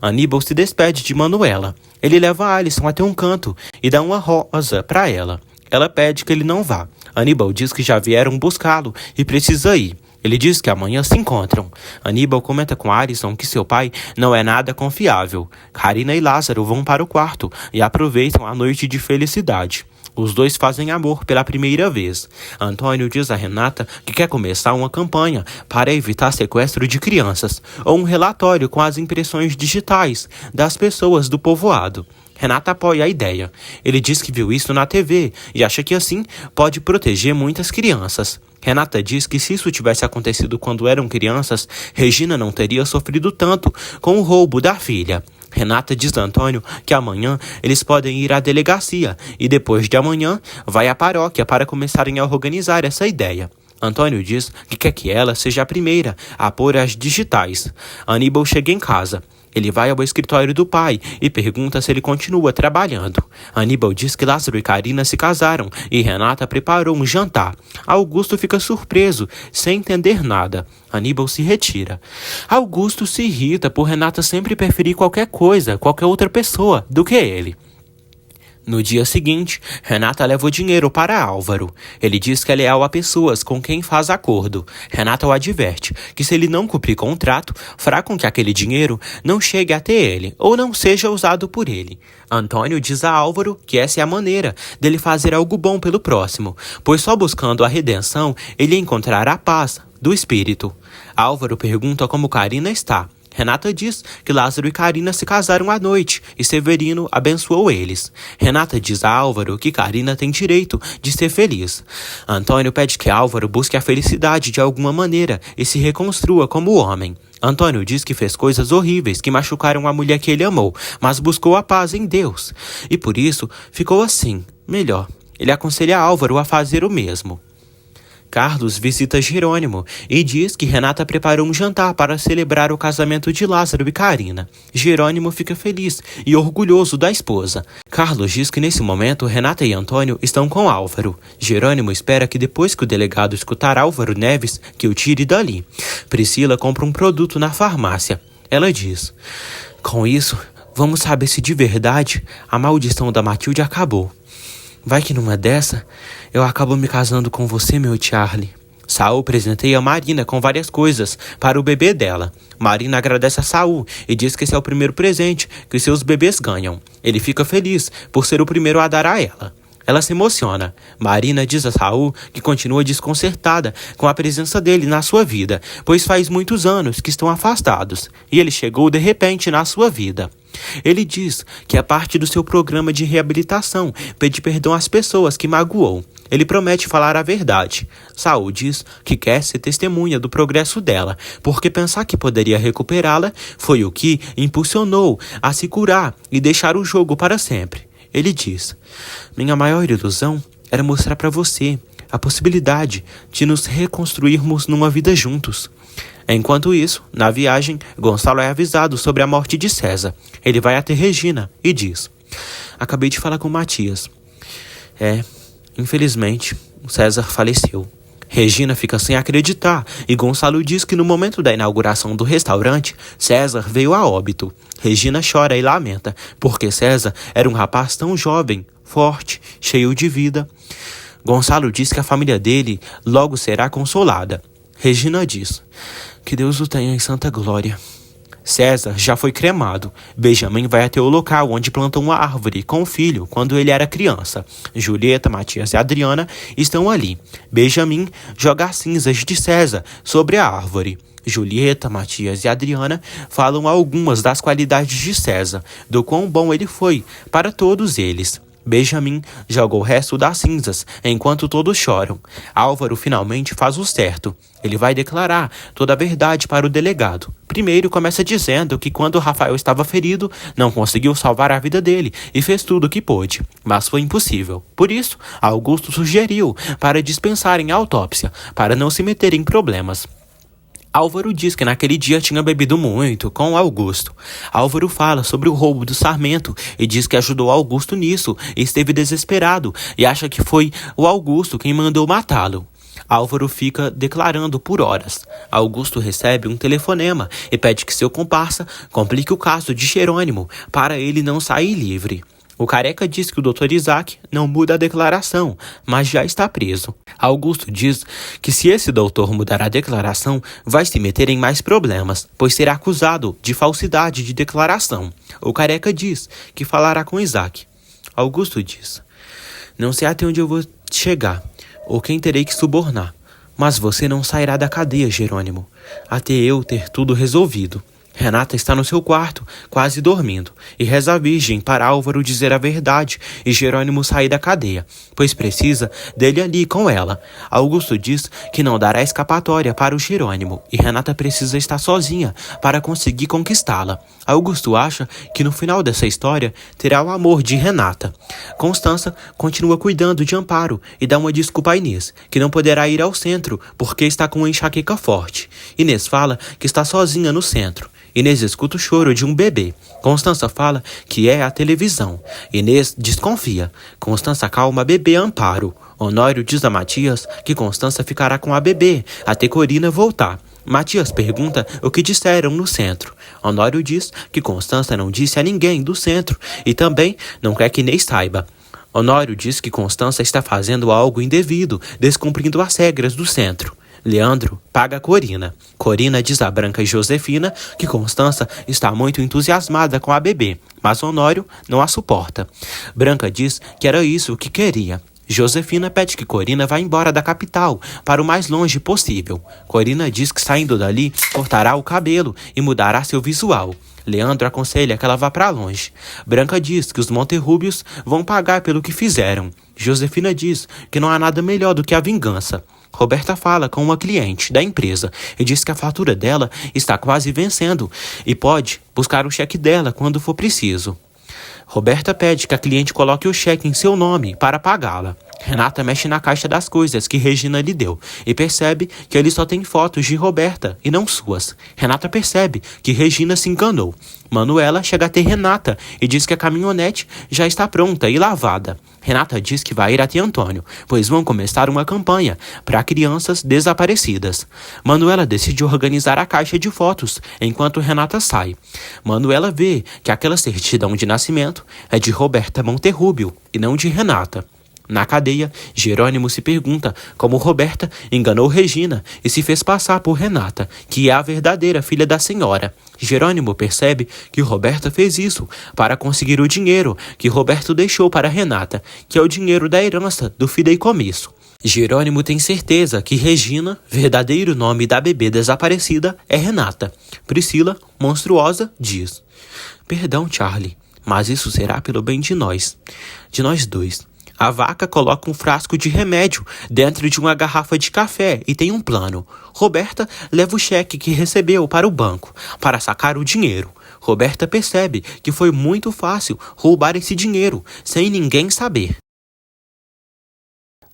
Aníbal se despede de Manuela. Ele leva a Alison até um canto e dá uma rosa para ela. Ela pede que ele não vá. Aníbal diz que já vieram buscá-lo e precisa ir. Ele diz que amanhã se encontram. Aníbal comenta com Alison que seu pai não é nada confiável. Carina e Lázaro vão para o quarto e aproveitam a noite de felicidade. Os dois fazem amor pela primeira vez. Antônio diz a Renata que quer começar uma campanha para evitar sequestro de crianças ou um relatório com as impressões digitais das pessoas do povoado. Renata apoia a ideia. Ele diz que viu isso na TV e acha que assim pode proteger muitas crianças. Renata diz que se isso tivesse acontecido quando eram crianças, Regina não teria sofrido tanto com o roubo da filha. Renata diz a Antônio que amanhã eles podem ir à delegacia e depois de amanhã vai à paróquia para começarem a organizar essa ideia. Antônio diz que quer que ela seja a primeira a pôr as digitais. Aníbal chega em casa. Ele vai ao escritório do pai e pergunta se ele continua trabalhando. Aníbal diz que Lázaro e Carina se casaram e Renata preparou um jantar. Augusto fica surpreso, sem entender nada. Aníbal se retira. Augusto se irrita por Renata sempre preferir qualquer coisa, qualquer outra pessoa, do que ele. No dia seguinte, Renata leva o dinheiro para Álvaro. Ele diz que é leal a pessoas com quem faz acordo. Renata o adverte que se ele não cumprir contrato, fará com que aquele dinheiro não chegue até ele ou não seja usado por ele. Antônio diz a Álvaro que essa é a maneira dele fazer algo bom pelo próximo, pois só buscando a redenção ele encontrará a paz do espírito. Álvaro pergunta como Carina está. Renata diz que Lázaro e Carina se casaram à noite e Severino abençoou eles. Renata diz a Álvaro que Carina tem direito de ser feliz. Antônio pede que Álvaro busque a felicidade de alguma maneira e se reconstrua como homem. Antônio diz que fez coisas horríveis que machucaram a mulher que ele amou, mas buscou a paz em Deus. E por isso ficou assim, melhor. Ele aconselha Álvaro a fazer o mesmo. Carlos visita Jerônimo e diz que Renata preparou um jantar para celebrar o casamento de Lázaro e Carina. Jerônimo fica feliz e orgulhoso da esposa. Carlos diz que nesse momento Renata e Antônio estão com Álvaro. Jerônimo espera que depois que o delegado escutar Álvaro Neves, que o tire dali. Priscila compra um produto na farmácia. Ela diz: "Com isso, vamos saber se de verdade a maldição da Matilde acabou. Vai que numa dessa, eu acabo me casando com você, meu Charlie." Saul presenteia Marina com várias coisas para o bebê dela. Marina agradece a Saul e diz que esse é o primeiro presente que seus bebês ganham. Ele fica feliz por ser o primeiro a dar a ela. Ela se emociona. Marina diz a Saul que continua desconcertada com a presença dele na sua vida, pois faz muitos anos que estão afastados, e ele chegou de repente na sua vida. Ele diz que é parte do seu programa de reabilitação pedir perdão às pessoas que magoou. Ele promete falar a verdade. Saul diz que quer ser testemunha do progresso dela, porque pensar que poderia recuperá-la foi o que impulsionou a se curar e deixar o jogo para sempre. Ele diz: "Minha maior ilusão era mostrar para você a possibilidade de nos reconstruirmos numa vida juntos." Enquanto isso, na viagem, Gonçalo é avisado sobre a morte de César. Ele vai até Regina e diz: "Acabei de falar com Matias. Infelizmente, César faleceu." Regina fica sem acreditar e Gonçalo diz que no momento da inauguração do restaurante, César veio a óbito. Regina chora e lamenta, porque César era um rapaz tão jovem, forte, cheio de vida. Gonçalo diz que a família dele logo será consolada. Regina diz: "Que Deus o tenha em santa glória." César já foi cremado. Benjamin vai até o local onde plantam uma árvore com o filho quando ele era criança. Julieta, Matias e Adriana estão ali. Benjamin joga as cinzas de César sobre a árvore. Julieta, Matias e Adriana falam algumas das qualidades de César, do quão bom ele foi para todos eles. Benjamin joga o resto das cinzas, enquanto todos choram. Álvaro finalmente faz o certo. Ele vai declarar toda a verdade para o delegado. Primeiro começa dizendo que quando Rafael estava ferido, não conseguiu salvar a vida dele e fez tudo o que pôde, mas foi impossível. Por isso, Augusto sugeriu para dispensarem a autópsia, para não se meter em problemas. Álvaro diz que naquele dia tinha bebido muito com Augusto. Álvaro fala sobre o roubo do Sarmento e diz que ajudou Augusto nisso e esteve desesperado e acha que foi o Augusto quem mandou matá-lo. Álvaro fica declarando por horas. Augusto recebe um telefonema e pede que seu comparsa complique o caso de Jerônimo para ele não sair livre. O careca diz que o Dr. Isaac não muda a declaração, mas já está preso. Augusto diz que se esse doutor mudar a declaração, vai se meter em mais problemas, pois será acusado de falsidade de declaração. O careca diz que falará com Isaac. Augusto diz: não sei até onde eu vou chegar, ou quem terei que subornar, mas você não sairá da cadeia, Jerônimo, até eu ter tudo resolvido. Renata está no seu quarto, quase dormindo, e reza a Virgem para Álvaro dizer a verdade e Jerônimo sair da cadeia, pois precisa dele ali com ela. Augusto diz que não dará escapatória para o Jerônimo, e Renata precisa estar sozinha para conseguir conquistá-la. Augusto acha que no final dessa história terá o amor de Renata. Constança continua cuidando de Amparo e dá uma desculpa a Inês, que não poderá ir ao centro porque está com uma enxaqueca forte. Inês fala que está sozinha no centro. Inês escuta o choro de um bebê. Constança fala que é a televisão. Inês desconfia. Constança acalma a bebê Amparo. Honório diz a Matias que Constança ficará com a bebê até Corina voltar. Matias pergunta o que disseram no centro. Honório diz que Constança não disse a ninguém do centro e também não quer que Inês saiba. Honório diz que Constança está fazendo algo indevido, descumprindo as regras do centro. Leandro paga Corina. Corina diz a Branca e Josefina que Constança está muito entusiasmada com a bebê, mas Honório não a suporta. Branca diz que era isso que queria. Josefina pede que Corina vá embora da capital, para o mais longe possível. Corina diz que saindo dali, cortará o cabelo e mudará seu visual. Leandro aconselha que ela vá para longe. Branca diz que os Monterrúbios vão pagar pelo que fizeram. Josefina diz que não há nada melhor do que a vingança. Roberta fala com uma cliente da empresa e diz que a fatura dela está quase vencendo e pode buscar o cheque dela quando for preciso. Roberta pede que a cliente coloque o cheque em seu nome para pagá-la. Renata mexe na caixa das coisas que Regina lhe deu e percebe que ele só tem fotos de Roberta e não suas. Renata percebe que Regina se enganou. Manuela chega até Renata e diz que a caminhonete já está pronta e lavada. Renata diz que vai ir até Antônio, pois vão começar uma campanha para crianças desaparecidas. Manuela decide organizar a caixa de fotos enquanto Renata sai. Manuela vê que aquela certidão de nascimento é de Roberta Monterrúbio e não de Renata. Na cadeia, Jerônimo se pergunta como Roberta enganou Regina e se fez passar por Renata, que é a verdadeira filha da senhora. Jerônimo percebe que Roberta fez isso para conseguir o dinheiro que Roberto deixou para Renata, que é o dinheiro da herança do fideicomisso. Jerônimo tem certeza que Regina, verdadeiro nome da bebê desaparecida, é Renata. Priscila, monstruosa, diz: "Perdão, Charlie, mas isso será pelo bem de nós dois. A vaca coloca um frasco de remédio dentro de uma garrafa de café e tem um plano. Roberta leva o cheque que recebeu para o banco para sacar o dinheiro. Roberta percebe que foi muito fácil roubar esse dinheiro sem ninguém saber."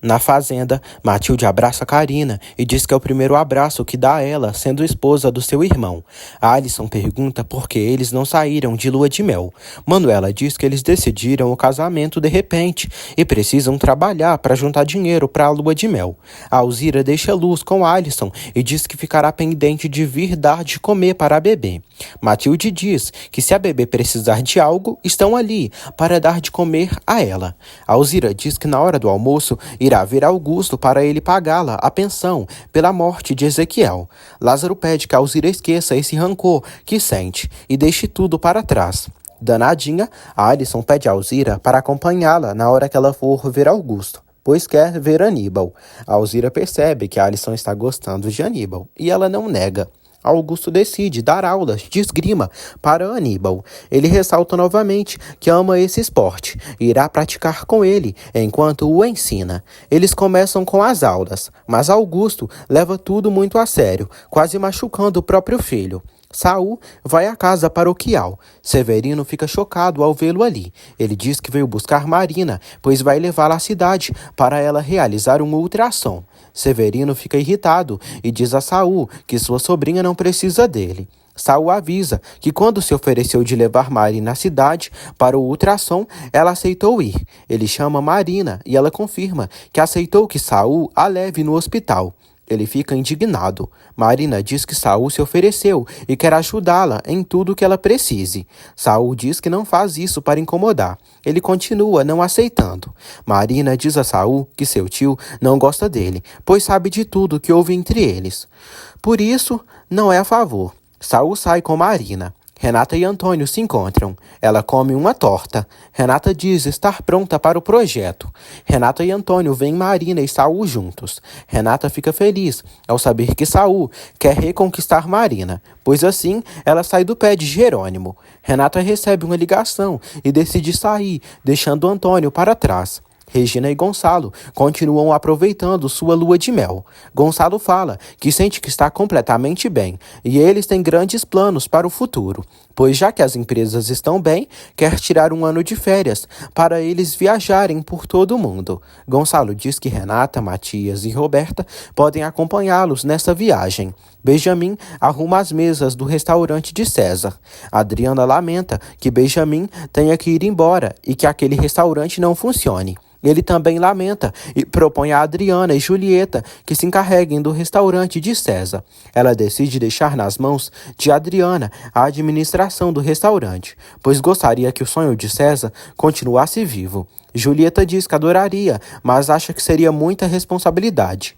Na fazenda, Matilde abraça Karina e diz que é o primeiro abraço que dá a ela, sendo esposa do seu irmão. Alison pergunta por que eles não saíram de lua de mel. Manuela diz que eles decidiram o casamento de repente e precisam trabalhar para juntar dinheiro para a lua de mel. A Alzira deixa luz com Alison e diz que ficará pendente de vir dar de comer para a bebê. Matilde diz que se a bebê precisar de algo, estão ali para dar de comer a ela. A Alzira diz que na hora do almoço irá ver Augusto para ele pagá-la a pensão pela morte de Ezequiel. Lázaro pede que a Alzira esqueça esse rancor que sente e deixe tudo para trás. Danadinha, a Alison pede a Alzira para acompanhá-la na hora que ela for ver Augusto, pois quer ver Aníbal. A Alzira percebe que a Alison está gostando de Aníbal e ela não nega. Augusto decide dar aulas de esgrima para Aníbal. Ele ressalta novamente que ama esse esporte e irá praticar com ele enquanto o ensina. Eles começam com as aulas, mas Augusto leva tudo muito a sério, quase machucando o próprio filho. Saul vai à casa paroquial. Severino fica chocado ao vê-lo ali. Ele diz que veio buscar Marina, pois vai levá-la à cidade para ela realizar um ultrassom. Severino fica irritado e diz a Saul que sua sobrinha não precisa dele. Saul avisa que quando se ofereceu de levar Marina à cidade para o ultrassom, ela aceitou ir. Ele chama Marina e ela confirma que aceitou que Saul a leve no hospital. Ele fica indignado. Marina diz que Saul se ofereceu e quer ajudá-la em tudo que ela precise. Saul diz que não faz isso para incomodar. Ele continua não aceitando. Marina diz a Saul que seu tio não gosta dele, pois sabe de tudo que houve entre eles. Por isso, não é a favor. Saul sai com Marina. Renata e Antônio se encontram. Ela come uma torta. Renata diz estar pronta para o projeto. Renata e Antônio veem Marina e Saul juntos. Renata fica feliz ao saber que Saul quer reconquistar Marina, pois assim ela sai do pé de Jerônimo. Renata recebe uma ligação e decide sair, deixando Antônio para trás. Regina e Gonçalo continuam aproveitando sua lua de mel. Gonçalo fala que sente que está completamente bem e eles têm grandes planos para o futuro, pois já que as empresas estão bem, quer tirar um ano de férias para eles viajarem por todo o mundo. Gonçalo diz que Renata, Matias e Roberta podem acompanhá-los nessa viagem. Benjamin arruma as mesas do restaurante de César. Adriana lamenta que Benjamin tenha que ir embora e que aquele restaurante não funcione. Ele também lamenta e propõe a Adriana e Julieta que se encarreguem do restaurante de César. Ela decide deixar nas mãos de Adriana a administração do restaurante, pois gostaria que o sonho de César continuasse vivo. Julieta diz que adoraria, mas acha que seria muita responsabilidade.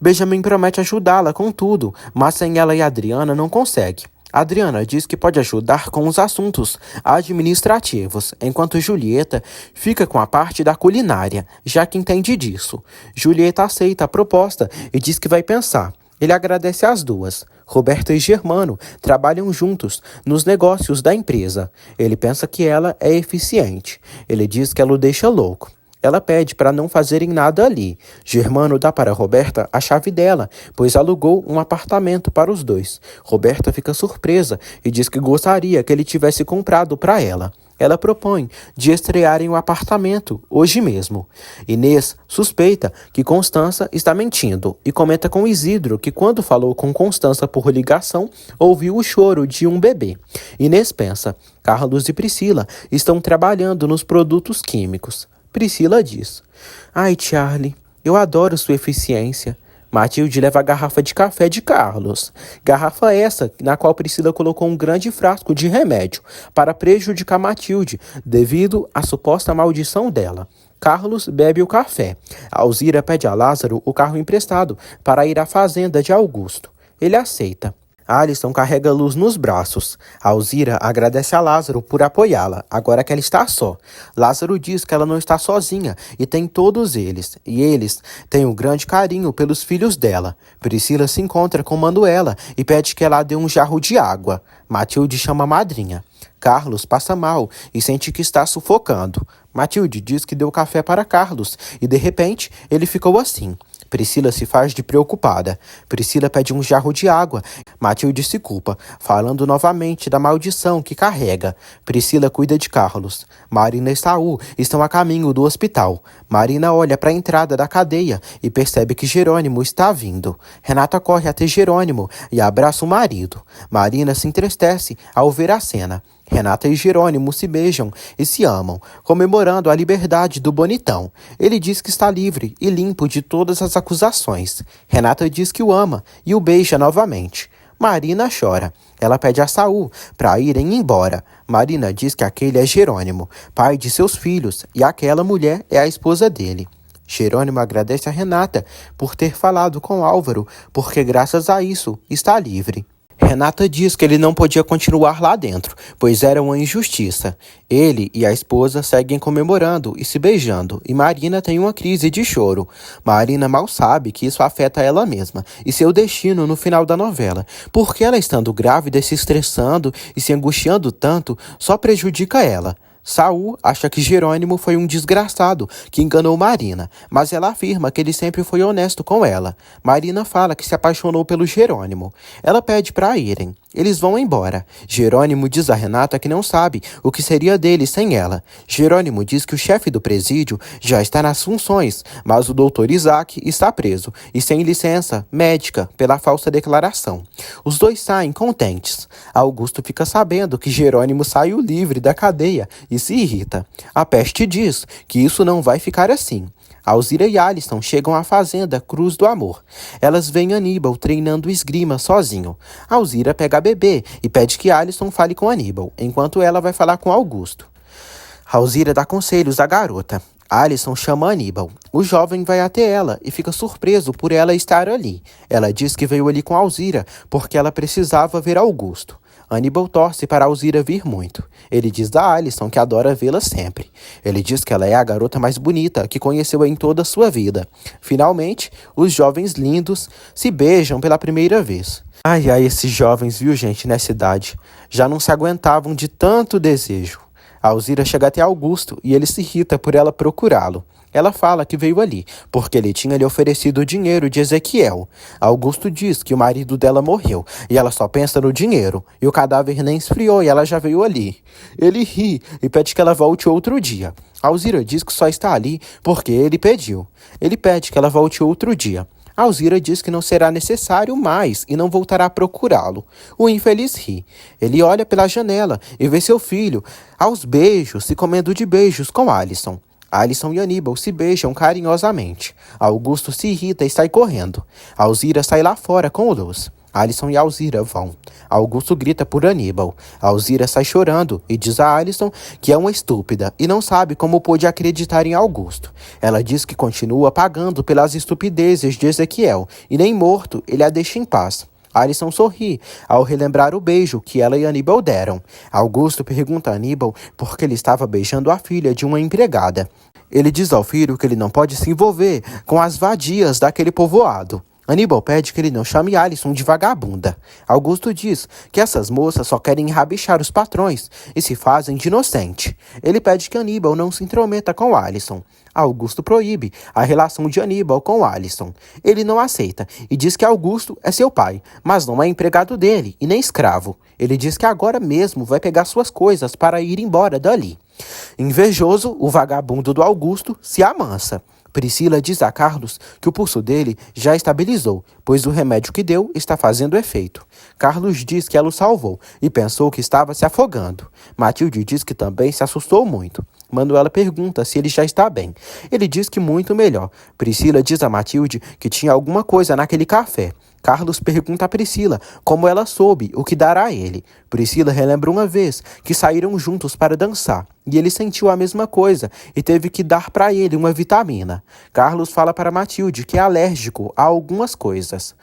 Benjamin promete ajudá-la com tudo, mas sem ela e Adriana não consegue. Adriana diz que pode ajudar com os assuntos administrativos, enquanto Julieta fica com a parte da culinária, já que entende disso. Julieta aceita a proposta e diz que vai pensar. Ele agradece às duas. Roberta e Germano trabalham juntos nos negócios da empresa. Ele pensa que ela é eficiente. Ele diz que ela o deixa louco. Ela pede para não fazerem nada ali. Germano dá para Roberta a chave dela, pois alugou um apartamento para os dois. Roberta fica surpresa e diz que gostaria que ele tivesse comprado para ela. Ela propõe de estrearem o apartamento hoje mesmo. Inês suspeita que Constança está mentindo e comenta com Isidro que quando falou com Constança por ligação, ouviu o choro de um bebê. Inês pensa, Carlos e Priscila estão trabalhando nos produtos químicos. Priscila diz, ai, Charlie, eu adoro sua eficiência. Matilde leva a garrafa de café de Carlos. Garrafa essa na qual Priscila colocou um grande frasco de remédio para prejudicar Matilde devido à suposta maldição dela. Carlos bebe o café. Alzira pede a Lázaro o carro emprestado para ir à fazenda de Augusto. Ele aceita. Alisson carrega Luz nos braços. Alzira agradece a Lázaro por apoiá-la, agora que ela está só. Lázaro diz que ela não está sozinha e tem todos eles, e eles têm um grande carinho pelos filhos dela. Priscila se encontra com Manuela e pede que ela dê um jarro de água. Matilde chama a madrinha. Carlos passa mal e sente que está sufocando. Matilde diz que deu café para Carlos e, de repente, ele ficou assim. Priscila se faz de preocupada. Priscila pede um jarro de água. Matilde se culpa, falando novamente da maldição que carrega. Priscila cuida de Carlos. Marina e Saul estão a caminho do hospital. Marina olha para a entrada da cadeia e percebe que Jerônimo está vindo. Renata corre até Jerônimo e abraça o marido. Marina se entristece ao ver a cena. Renata e Jerônimo se beijam e se amam, comemorando a liberdade do bonitão. Ele diz que está livre e limpo de todas as acusações. Renata diz que o ama e o beija novamente. Marina chora. Ela pede a Saul para irem embora. Marina diz que aquele é Jerônimo, pai de seus filhos, e aquela mulher é a esposa dele. Jerônimo agradece a Renata por ter falado com Álvaro, porque graças a isso está livre. Renata diz que ele não podia continuar lá dentro, pois era uma injustiça. Ele e a esposa seguem comemorando e se beijando, e Marina tem uma crise de choro. Marina mal sabe que isso afeta ela mesma e seu destino no final da novela, porque ela, estando grávida, se estressando e se angustiando tanto, só prejudica ela. Saul acha que Jerônimo foi um desgraçado que enganou Marina, mas ela afirma que ele sempre foi honesto com ela. Marina fala que se apaixonou pelo Jerônimo. Ela pede para irem. Eles vão embora. Jerônimo diz a Renata que não sabe o que seria dele sem ela. Jerônimo diz que o chefe do presídio já está nas funções, mas o doutor Isaac está preso e sem licença médica pela falsa declaração. Os dois saem contentes. Augusto fica sabendo que Jerônimo saiu livre da cadeia e se irrita. A peste diz que isso não vai ficar assim. Alzira e Alisson chegam à fazenda Cruz do Amor. Elas veem Aníbal treinando esgrima sozinho. Alzira pega a bebê e pede que Alisson fale com Aníbal, enquanto ela vai falar com Augusto. Alzira dá conselhos à garota. Alisson chama Aníbal. O jovem vai até ela e fica surpreso por ela estar ali. Ela diz que veio ali com Alzira porque ela precisava ver Augusto. Aníbal torce para Alzira vir muito. Ele diz a Alisson que adora vê-la sempre. Ele diz que ela é a garota mais bonita que conheceu em toda a sua vida. Finalmente, os jovens lindos se beijam pela primeira vez. Ai, esses jovens, viu, gente, nessa idade, já não se aguentavam de tanto desejo. Alzira chega até Augusto e ele se irrita por ela procurá-lo. Ela fala que veio ali, porque ele tinha lhe oferecido o dinheiro de Ezequiel. Augusto diz que o marido dela morreu, e ela só pensa no dinheiro, e o cadáver nem esfriou e ela já veio ali. Ele ri e pede que ela volte outro dia. Alzira diz que só está ali porque ele pediu. Ele pede que ela volte outro dia. Alzira diz que não será necessário mais e não voltará a procurá-lo. O infeliz ri. Ele olha pela janela e vê seu filho, aos beijos, se comendo de beijos com Alisson. Alisson e Aníbal se beijam carinhosamente. Augusto se irrita e sai correndo. Alzira sai lá fora com o Luz. Alisson e Alzira vão. Augusto grita por Aníbal. Alzira sai chorando e diz a Alisson que é uma estúpida e não sabe como pôde acreditar em Augusto. Ela diz que continua pagando pelas estupidezes de Ezequiel e nem morto ele a deixa em paz. Alisson sorri ao relembrar o beijo que ela e Aníbal deram. Augusto pergunta a Aníbal por que ele estava beijando a filha de uma empregada. Ele diz ao filho que ele não pode se envolver com as vadias daquele povoado. Aníbal pede que ele não chame Alisson de vagabunda. Augusto diz que essas moças só querem enrabichar os patrões e se fazem de inocente. Ele pede que Aníbal não se intrometa com Alisson. Augusto proíbe a relação de Aníbal com Alisson. Ele não aceita e diz que Augusto é seu pai, mas não é empregado dele e nem escravo. Ele diz que agora mesmo vai pegar suas coisas para ir embora dali. Invejoso, o vagabundo do Augusto se amansa. Priscila diz a Carlos que o pulso dele já estabilizou, pois o remédio que deu está fazendo efeito. Carlos diz que ela o salvou e pensou que estava se afogando. Matilde diz que também se assustou muito. Manuela pergunta se ele já está bem. Ele diz que muito melhor. Priscila diz a Matilde que tinha alguma coisa naquele café. Carlos pergunta a Priscila como ela soube o que dará a ele. Priscila relembra uma vez que saíram juntos para dançar e ele sentiu a mesma coisa e teve que dar para ele uma vitamina. Carlos fala para Matilde que é alérgico a algumas coisas.